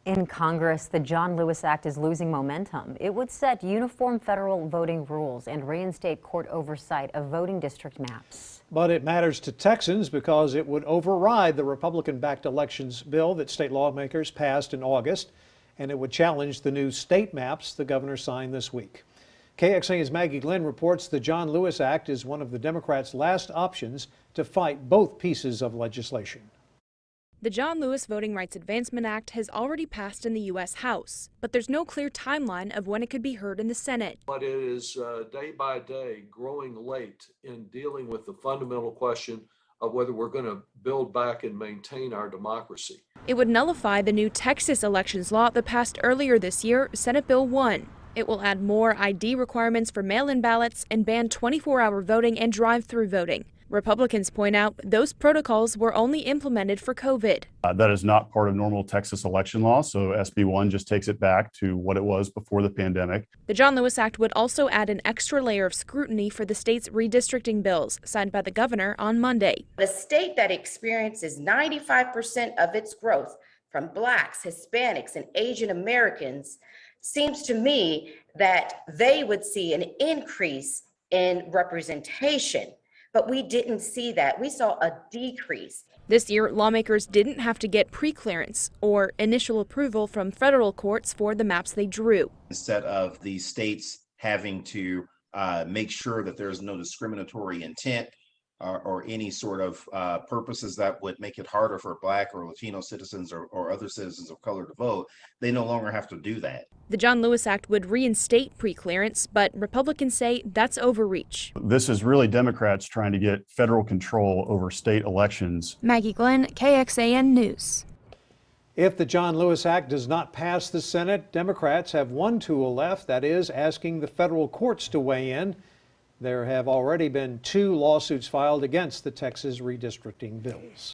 In Congress, the John Lewis Act is losing momentum. It would set uniform federal voting rules and reinstate court oversight of voting district maps. But it matters to Texans because it would override the Republican-backed elections bill that state lawmakers passed in August, and it would challenge the new state maps the governor signed this week. KXAN's Maggie Glenn reports the John Lewis Act is one of the Democrats' last options to fight both pieces of legislation. The John Lewis Voting Rights Advancement Act has already passed in the U.S. House, but there's no clear timeline of when it could be heard in the Senate. But it is day by day growing late in dealing with the fundamental question of whether we're going to build back and maintain our democracy. It would nullify the new Texas elections law that passed earlier this year, Senate Bill 1. It will add more ID requirements for mail-in ballots and ban 24-hour voting and drive-through voting. Republicans point out those protocols were only implemented for COVID. That is not part of normal Texas election law, so SB 1 just takes it back to what it was before the pandemic. The John Lewis Act would also add an extra layer of scrutiny for the state's redistricting bills, signed by the governor on Monday. The state that experiences 95% of its growth from Blacks, Hispanics, and Asian Americans seems to me that they would see an increase in representation. But we didn't see that. We saw a decrease. This year, lawmakers didn't have to get pre-clearance or initial approval from federal courts for the maps they drew. Instead of the states having to make sure that there's no discriminatory intent or any sort of purposes that would make it harder for Black or Latino citizens or other citizens of color to vote, they no longer have to do that. The John Lewis Act would reinstate pre-clearance, but Republicans say that's overreach. This is really Democrats trying to get federal control over state elections. Maggie Glenn, KXAN News. If the John Lewis Act does not pass the Senate, Democrats have one tool left, that is, asking the federal courts to weigh in. There have already been 2 lawsuits filed against the Texas redistricting bills.